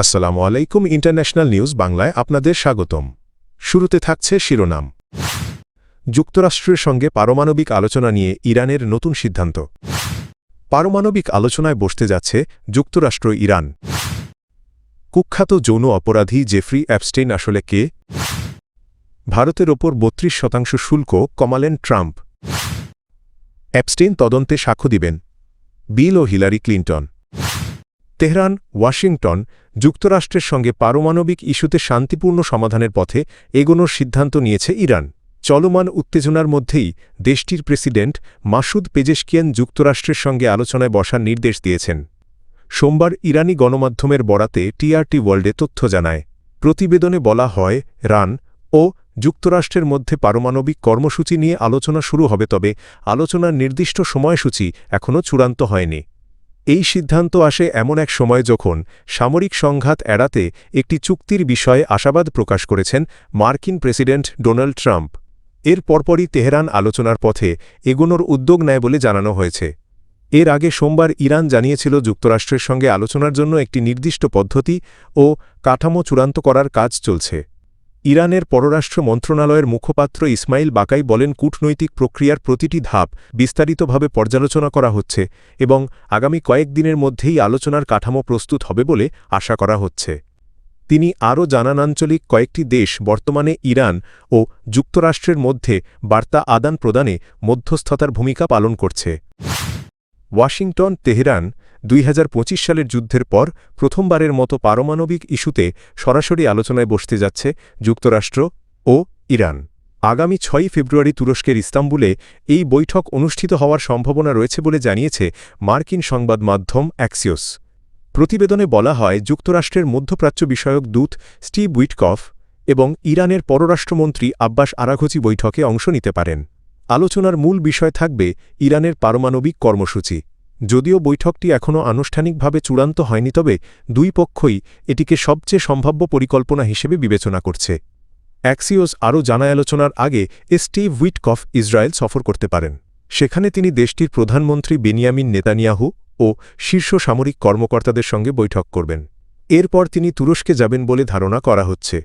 আসসালামু আলাইকুম international news বাংলায় আপনাদের স্বাগতম। শুরুতে থাকছে শিরোনাম। যুক্তরাষ্ট্রের সঙ্গে পারমাণবিক আলোচনা নিয়ে ইরানের নতুন সিদ্ধান্ত। পারমাণবিক আলোচনায় বসতে যাচ্ছে যুক্তরাষ্ট্র ইরান। কুখ্যাত যৌন অপরাধী জেফ্রি অ্যাপস্টেইন আসলে কে? ভারতের ওপর ৩২% শুল্ক কমালেন ট্রাম্প। অ্যাপস্টেইন তদন্তে সাক্ষ্য দিবেন বিল ও হিলারি ক্লিন্টন। তেহরান, ওয়াশিংটন যুক্তরাষ্ট্রের সঙ্গে পারমাণবিক ইস্যুতে শান্তিপূর্ণ সমাধানের পথে এগোনোর সিদ্ধান্ত নিয়েছে ইরান। চলমান উত্তেজনার মধ্যেই দেশটির প্রেসিডেন্ট মাসুদ পেজেশকিয়ান যুক্তরাষ্ট্রের সঙ্গে আলোচনায় বসার নির্দেশ দিয়েছেন। সোমবার ইরানি গণমাধ্যমের বরাতে টিআরটি ওয়ার্ল্ডে তথ্য জানায়। প্রতিবেদনে বলা হয়, ইরান ও যুক্তরাষ্ট্রের মধ্যে পারমাণবিক কর্মসূচি নিয়ে আলোচনা শুরু হবে, তবে আলোচনার নির্দিষ্ট সময়সূচি এখনও চূড়ান্ত হয়নি। এই সিদ্ধান্ত আসে এমন এক সময় যখন সামরিক সংঘাত এড়াতে একটি চুক্তির বিষয়ে আশাবাদ প্রকাশ করেছেন মার্কিন প্রেসিডেন্ট ডোনাল্ড ট্রাম্প। এর পরপরই তেহরান আলোচনার পথে এগোনোর উদ্যোগ নেয় বলে জানানো হয়েছে। এর আগে সোমবার ইরান জানিয়েছিল যুক্তরাষ্ট্রের সঙ্গে আলোচনার জন্য একটি নির্দিষ্ট পদ্ধতি ও কাঠামো চূড়ান্ত করার কাজ চলছে। ইরানের পররাষ্ট্র মন্ত্রণালয়ের মুখপাত্র ইসমাইল বাকাই বলেন, কূটনৈতিক প্রক্রিয়ার প্রতিটি ধাপ বিস্তারিতভাবে পর্যালোচনা করা হচ্ছে এবং আগামী কয়েকদিনের মধ্যেই আলোচনার কাঠামো প্রস্তুত হবে বলে আশা করা হচ্ছে। তিনি আরও জানান, আঞ্চলিক কয়েকটি দেশ বর্তমানে ইরান ও যুক্তরাষ্ট্রের মধ্যে বার্তা আদান প্রদানে মধ্যস্থতার ভূমিকা পালন করছে। ওয়াশিংটন, তেহরান ২০২৫ সালের যুদ্ধের পর প্রথমবারের মতো পারমাণবিক ইস্যুতে সরাসরি আলোচনায় বসতে যাচ্ছে যুক্তরাষ্ট্র ও ইরান। আগামী ৬ ফেব্রুয়ারি তুরস্কের ইস্তাম্বুলে এই বৈঠক অনুষ্ঠিত হওয়ার সম্ভাবনা রয়েছে বলে জানিয়েছে মার্কিন সংবাদ মাধ্যম অ্যাক্সিওস। প্রতিবেদনে বলা হয়, যুক্তরাষ্ট্রের মধ্যপ্রাচ্য বিষয়ক দূত স্টিভ উইটকফ এবং ইরানের পররাষ্ট্রমন্ত্রী আব্বাস আরাঘচি বৈঠকে অংশ নিতে পারেন। আলোচনার মূল বিষয় থাকবে ইরানের পারমাণবিক কর্মসূচি। যদিও বৈঠকটি এখনও আনুষ্ঠানিকভাবে চূড়ান্ত হয়নি, তবে দুই পক্ষই এটিকে সবচেয়ে সম্ভাব্য পরিকল্পনা হিসেবে বিবেচনা করছে। অ্যাক্সিওস আরও জানায়, আলোচনার আগে স্টিভ উইটকফ ইসরায়েল সফর করতে পারেন। সেখানে তিনি দেশটির প্রধানমন্ত্রী বেনিয়ামিন নেতানিয়াহু ও শীর্ষ সামরিক কর্মকর্তাদের সঙ্গে বৈঠক করবেন। এরপর তিনি তুরস্কে যাবেন বলে ধারণা করা হচ্ছে।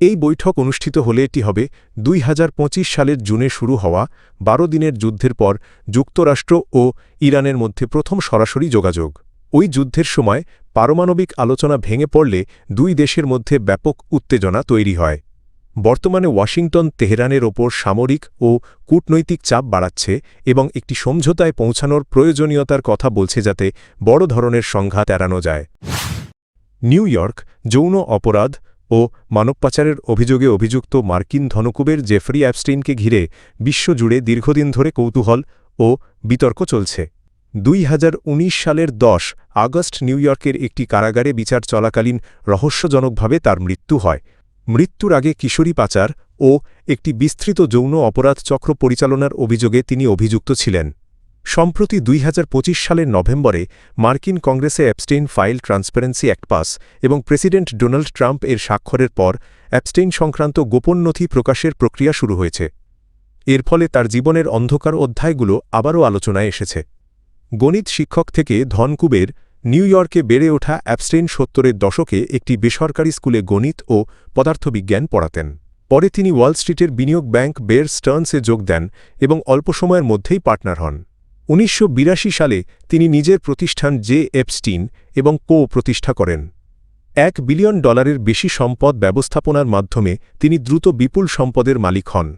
এই বৈঠক অনুষ্ঠিত হলে এটি হবে ২০২৫ সালের জুনে শুরু হওয়া ১২ দিনের যুদ্ধের পর যুক্তরাষ্ট্র ও ইরানের মধ্যে প্রথম সরাসরি যোগাযোগ। ওই যুদ্ধের সময় পারমাণবিক আলোচনা ভেঙে পড়লে দুই দেশের মধ্যে ব্যাপক উত্তেজনা তৈরি হয়। বর্তমানে ওয়াশিংটন তেহরানের ওপর সামরিক ও কূটনৈতিক চাপ বাড়াচ্ছে এবং একটি সমঝোতায় পৌঁছানোর প্রয়োজনীয়তার কথা বলছে, যাতে বড় ধরনের সংঘাত এড়ানো যায়। নিউ ইয়র্ক যৌন অপরাধ ও মানব পাচারের অভিযোগে অভিযুক্ত মার্কিন ধনকুবের জেফ্রি অ্যাপস্টেইনকে ঘিরে বিশ্বজুড়ে দীর্ঘদিন ধরে কৌতূহল ও বিতর্ক চলছে। ২০১৯ সালের ১০ আগস্ট নিউ ইয়র্কের একটি কারাগারে বিচার চলাকালীন রহস্যজনকভাবে তার মৃত্যু হয়। মৃত্যুর আগে কিশোরী পাচার ও একটি বিস্তৃত যৌন অপরাধ চক্র পরিচালনার অভিযোগে তিনি অভিযুক্ত ছিলেন। সম্প্রতি ২০২৫ সালের নভেম্বরে মার্কিন কংগ্রেসে Epstein file transparency act pass এবং প্রেসিডেন্ট ডোনাল্ড ট্রাম্প এর স্বাক্ষরের পর অ্যাপস্টেইন সংক্রান্ত গোপন নথি প্রকাশের প্রক্রিয়া শুরু হয়েছে। এর ফলে তার জীবনের অন্ধকার অধ্যায়গুলো আবারও আলোচনায় এসেছে। গণিত শিক্ষক থেকে ধনকুবের নিউ ইয়র্কে বেড়ে ওঠা অ্যাপস্টেইন ৭০-এর দশকে একটি বেসরকারি স্কুলে গণিত ও পদার্থবিজ্ঞান পড়াতেন। পরে তিনি ওয়াল স্ট্রিটের বিনিয়োগ ব্যাংক বেয়ার স্টার্নসে যোগ দেন এবং অল্প সময়ের মধ্যেই পার্টনার হন। ১৯৮২ সালে তিনি নিজের প্রতিষ্ঠান জে এপস্টিন এবং কো প্রতিষ্ঠা করেন। $১ বিলিয়ন বেশি সম্পদ ব্যবস্থাপনার মাধ্যমে তিনি দ্রুত বিপুল সম্পদের মালিক হন।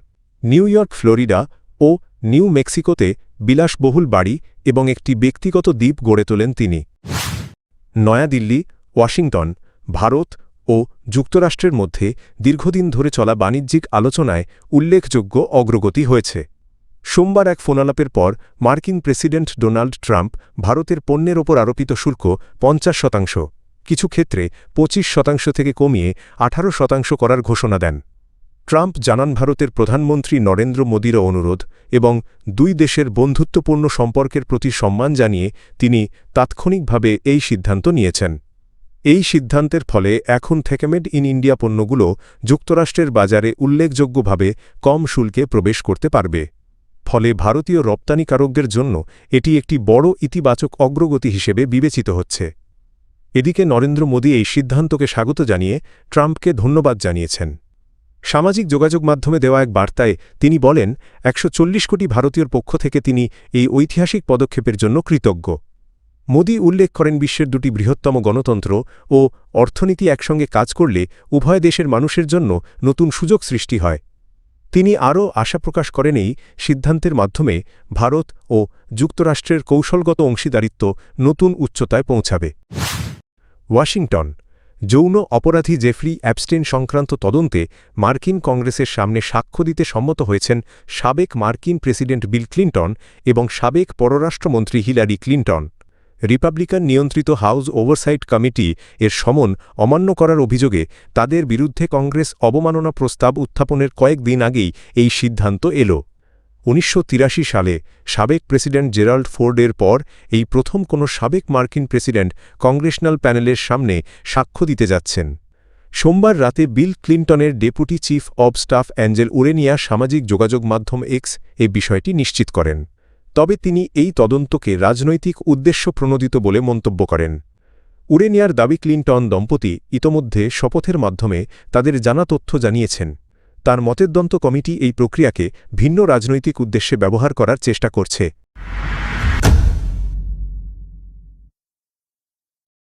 নিউ ইয়র্ক, ফ্লোরিডা ও নিউ মেক্সিকোতে বিলাসবহুল বাড়ি এবং একটি ব্যক্তিগত দ্বীপ গড়ে তোলেন তিনি। নয়াদিল্লি, ওয়াশিংটন, ভারত ও যুক্তরাষ্ট্রের মধ্যে দীর্ঘদিন ধরে চলা বাণিজ্যিক আলোচনায় উল্লেখযোগ্য অগ্রগতি হয়েছে। সোমবার এক ফোনালাপের পর মার্কিন প্রেসিডেন্ট ডোনাল্ড ট্রাম্প ভারতের পণ্যের ওপর আরোপিত শুল্ক ৫০%, কিছু ক্ষেত্রে ২৫% থেকে কমিয়ে ১৮% করার ঘোষণা দেন। ট্রাম্প জানান, ভারতের প্রধানমন্ত্রী নরেন্দ্র মোদীর অনুরোধ এবং দুই দেশের বন্ধুত্বপূর্ণ সম্পর্কের প্রতি সম্মান জানিয়ে তিনি তাৎক্ষণিকভাবে এই সিদ্ধান্ত নিয়েছেন। এই সিদ্ধান্তের ফলে এখন থেকে মেড ইন ইন্ডিয়া পণ্যগুলো যুক্তরাষ্ট্রের বাজারে উল্লেখযোগ্যভাবে কম শুল্কে প্রবেশ করতে পারবে। ফলে ভারতীয় রপ্তানিকারকদের জন্য এটি একটি বড় ইতিবাচক অগ্রগতি হিসেবে বিবেচিত হচ্ছে। এদিকে নরেন্দ্র মোদী এই সিদ্ধান্তকে স্বাগত জানিয়ে ট্রাম্পকে ধন্যবাদ জানিয়েছেন। সামাজিক যোগাযোগ মাধ্যমে দেওয়া এক বার্তায় তিনি বলেন ১৪০ কোটি ভারতীয়র পক্ষ থেকে তিনি এই ঐতিহাসিক পদক্ষেপের জন্য কৃতজ্ঞ। মোদী উল্লেখ করেন বিশ্বের দুটি বৃহত্তম গণতন্ত্র ও অর্থনীতি একসঙ্গে কাজ করলে উভয় দেশের মানুষের জন্য নতুন সুযোগ সৃষ্টি হয়। তিনি আরও আশা প্রকাশ করেন এই সিদ্ধান্তের মাধ্যমে ভারত ও যুক্তরাষ্ট্রের কৌশলগত অংশীদারিত্ব নতুন উচ্চতায় পৌঁছাবে। ওয়াশিংটন যৌন অপরাধী জেফরি অ্যাপস্টেইন সংক্রান্ত তদন্তে মার্কিন কংগ্রেসের সামনে সাক্ষ্য দিতে সম্মত হয়েছেন সাবেক মার্কিন প্রেসিডেন্ট বিল ক্লিন্টন এবং সাবেক পররাষ্ট্রমন্ত্রী হিলারি ক্লিন্টন। রিপাবলিকান নিয়ন্ত্রিত হাউস ওভারসাইট কমিটি এর সমন অমান্য করার অভিযোগে তাদের বিরুদ্ধে কংগ্রেস অবমাননা প্রস্তাব উত্থাপনের কয়েকদিন আগেই এই সিদ্ধান্ত এল। ১৯৮৩ সালে সাবেক প্রেসিডেন্ট জেরাল্ড ফোর্ডের পর এই প্রথম কোনো সাবেক মার্কিন প্রেসিডেন্ট কংগ্রেশনাল প্যানেলের সামনে সাক্ষ্য দিতে যাচ্ছেন। সোমবার রাতে বিল ক্লিন্টনের deputy chief of staff Angel Urena সামাজিক যোগাযোগ মাধ্যম এক্স এই বিষয়টি নিশ্চিত করেন। তবে তিনি এই তদন্তকে রাজনৈতিক উদ্দেশ্যপ্রণোদিত বলে মন্তব্য করেন। উরেনিয়ার দাবি ক্লিন্টন দম্পতি ইতোমধ্যে শপথের মাধ্যমে তাদের জানা তথ্য জানিয়েছেন। তার মতের কমিটি এই প্রক্রিয়াকে ভিন্ন রাজনৈতিক উদ্দেশ্যে ব্যবহার করার চেষ্টা করছে।